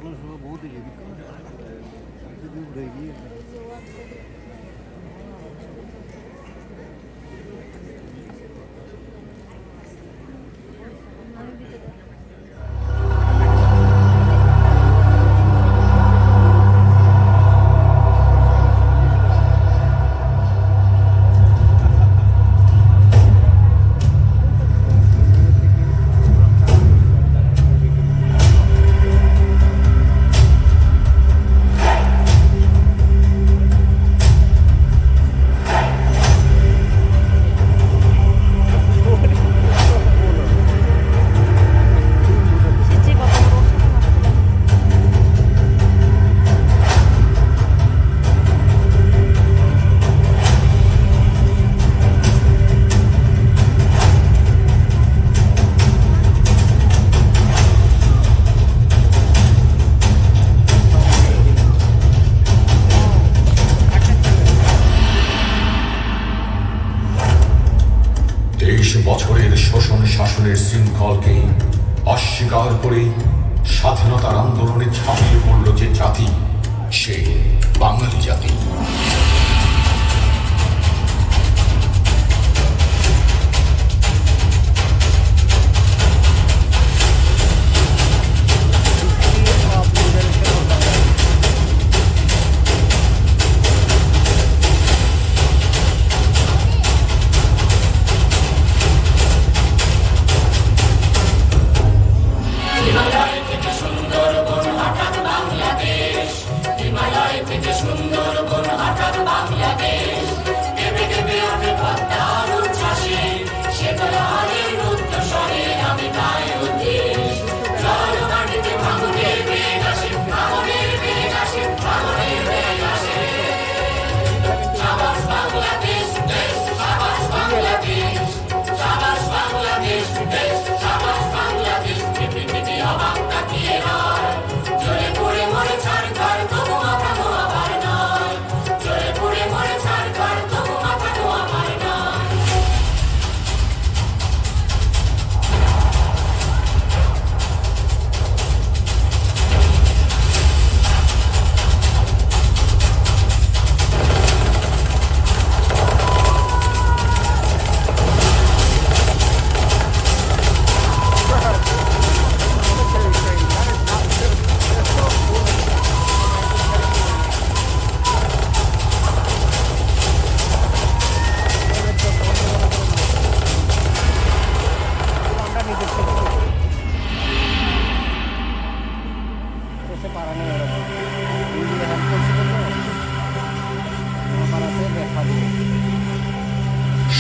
बहुत ही रहेगी। বছরের শোষণ শাসনের শৃঙ্খলকে অস্বীকার করে স্বাধীনতার আন্দোলনে ঝাঁপিয়ে পড়ল যে জাতি, সে বাঙালি জাতি।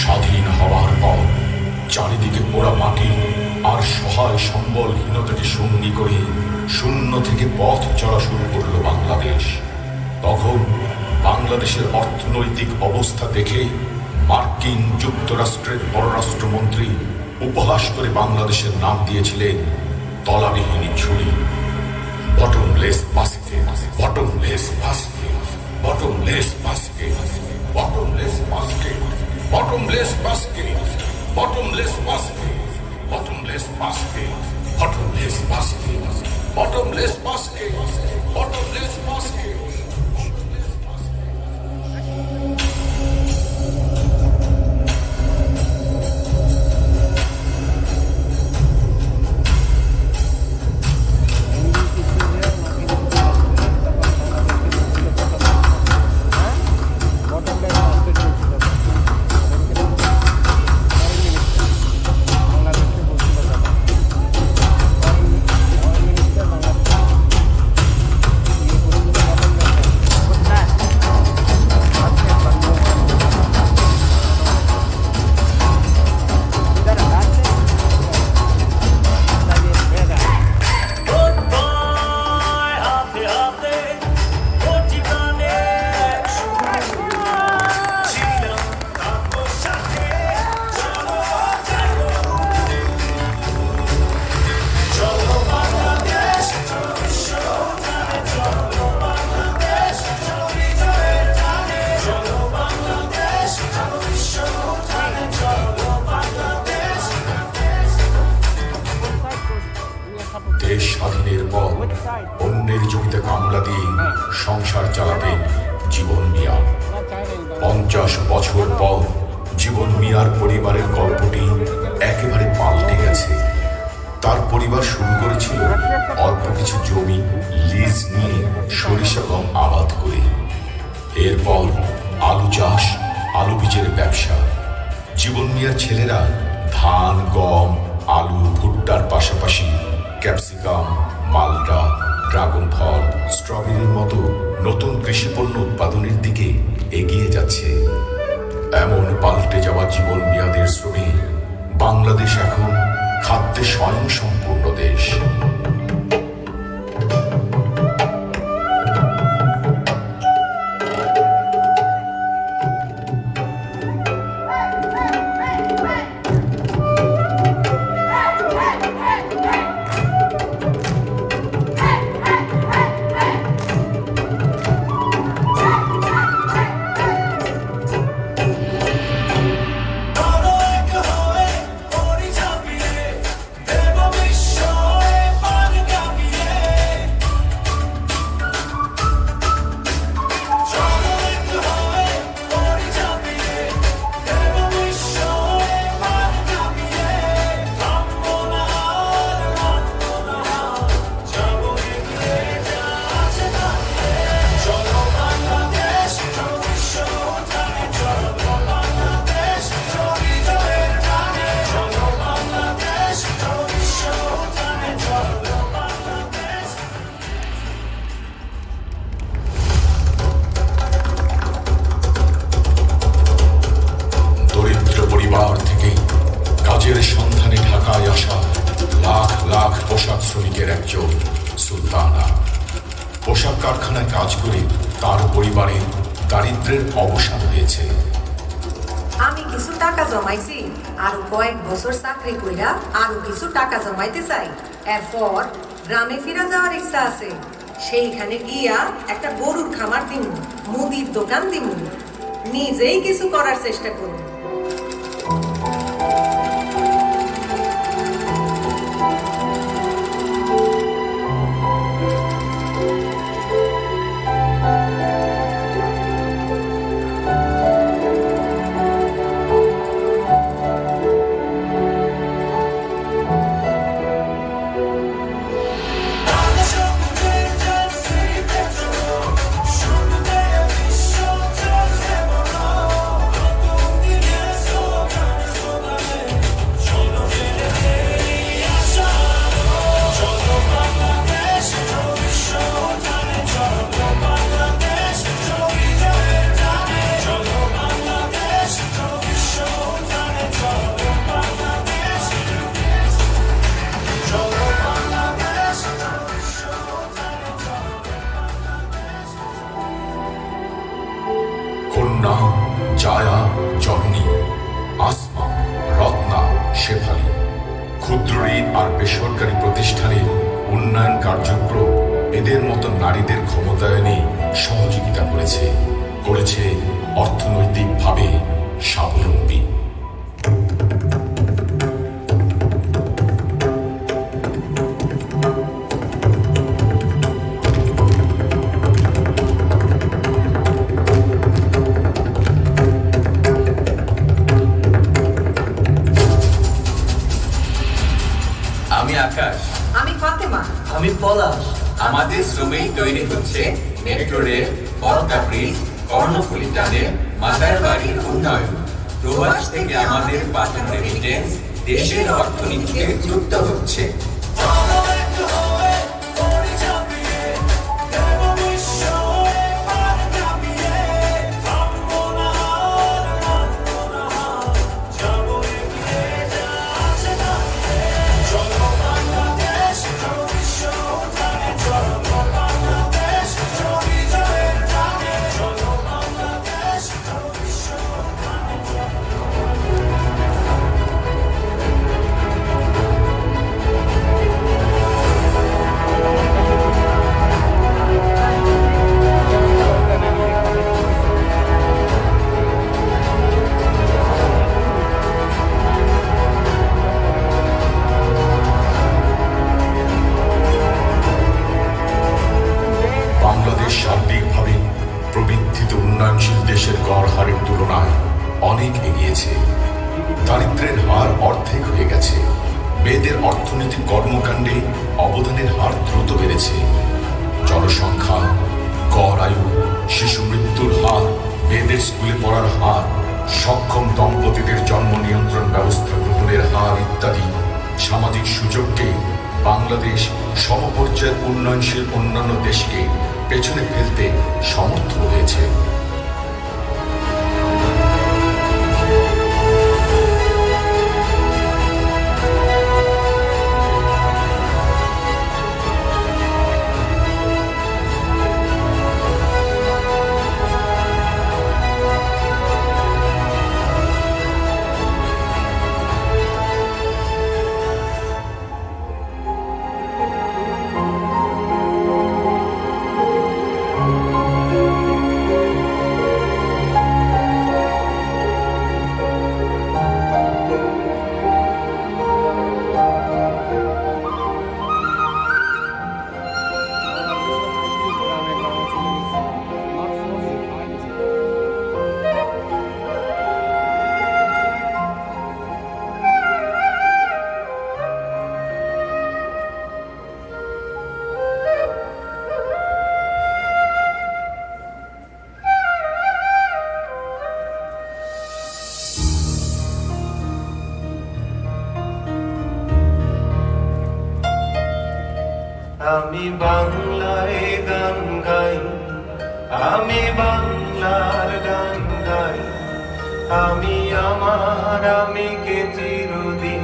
স্বাধীন হওয়ার পর চারিদিকে পোড়া মাটি আর সহায় সম্বলহীনতাকে সঙ্গী করে শূন্য থেকে পথ চলা শুরু করল বাংলাদেশ। তখন বাংলাদেশের অর্থনৈতিক অবস্থা দেখে মার্কিন যুক্তরাষ্ট্রের পররাষ্ট্রমন্ত্রী উপহাস করে বাংলাদেশের নাম দিয়েছিলেন তলাবিহীন ঝুড়ি। Bottomless basket, bottomless basket, bottomless basket, bottomless basket, bottomless basket, bottomless basket, bottomless basket, bottomless basket, bottomless basket, bottomless basket. অন্যের জমিতে কামলা দিয়ে সংসার চালাতেন জীবন মিয়া। 50 বছর পর জীবন মিয়ার পরিবারের গল্পটি একেবারে পাল্টে গেছে। তার পরিবার শুরু করেছিল অল্প কিছু জমি লিজ নিয়ে সরিষা গম আবাদ করে। এরপর আলু চাষ, আলু বীজের ব্যবসা। জীবন মিয়ার ছেলেরা ধান, গম, আলু, ভুট্টার পাশাপাশি ক্যাপসিকাম, মালটা, ড্রাগন ফল, স্ট্রবেরির মতো নতুন কৃষিপণ্য উৎপাদনের দিকে এগিয়ে যাচ্ছে। এমন পাল্টে যাওয়া জীবন মিয়াদের শ্রমে বাংলাদেশ এখন খাদ্যে স্বয়ংসম্পূর্ণ দেশ। কাজের সন্ধানে ঢাকায় আসা লাখ লাখ পোশাক শ্রমিকের একজন সুলতানা। পোশাক কারখানায় কাজ করে তার পরিবারে দারিদ্র্যের অবসান হয়েছে। আমি কিছু টাকা জমাইছি, আরো কয়েক বছর চাকরি কইরা আরো কিছু টাকা জমাইতে চাই। এরপর গ্রামে ফিরে যাওয়ার ইচ্ছা আছে। সেইখানে গিয়া একটা গরুর খামার দিমু, মুদির দোকান দিমু, নিজেই কিছু করার চেষ্টা করব। কন্যা, জায়া, জননী, আসমা, রত্না, শেফালি ক্ষুদ্র ঋণ আর বেসরকারি প্রতিষ্ঠানের উন্নয়ন কার্যক্রম এদের মতো নারীদের ক্ষমতায়নে সহযোগিতা করেছে অর্থনৈতিকভাবে স্বাবলম্বী। আমি আকাশ, আমি ফাতেমা, আমি পলাশ। আমাদের শ্রমেই তৈরি হচ্ছে metro rail, Padma bridge, Karnaphuli tunnel, mother বাড়ির উন্নয়ন। প্রবাস থেকে আমাদের পাঠানো রেমিটেন্স দেশের অর্থনীতিতে যুক্ত হচ্ছে। দেশের গড় হারের তুলনায় অনেক এগিয়েছে। দারিদ্র্যের হার অর্ধেক হয়ে গেছে। মেয়েদের অর্থনৈতিক কর্মকাণ্ডে অবদানের হার দ্রুত বেড়েছে। জনসংখ্যা, গড় আয়ু, শিশু মৃত্যুর হার, মেয়েদের স্কুলে পড়ার হার, সক্ষম দম্পতিদের জন্ম নিয়ন্ত্রণ ব্যবস্থা গ্রহণের হার ইত্যাদি সামাজিক সুযোগকে বাংলাদেশ সমপর্যায়ের উন্নয়নশীল অন্যান্য দেশকে পেছনে ফেলতে সমর্থ হয়েছে। আমি বাংলায় গান গাই, আমি বাংলার গান গাই, আমি আমার আমিকে চিরদিন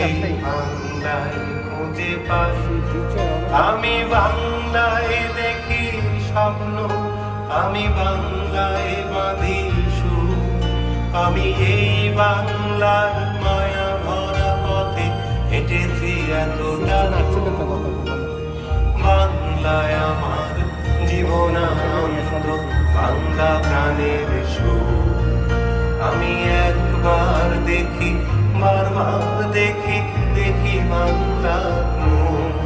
এই বাংলায় খুঁজে পাই। আমি বাংলায় দেখি স্বপ্ন, আমি বাংলায় বাঁধি সুর, আমি এই বাংলার মায়া ভরা পথে হেঁটেছি এতটা। বাংলায় আমার জীবনানন্দ, বাংলা প্রাণের সুর। আমি একবার দেখি, বারবার দেখি, দেখি বাংলার মুখ।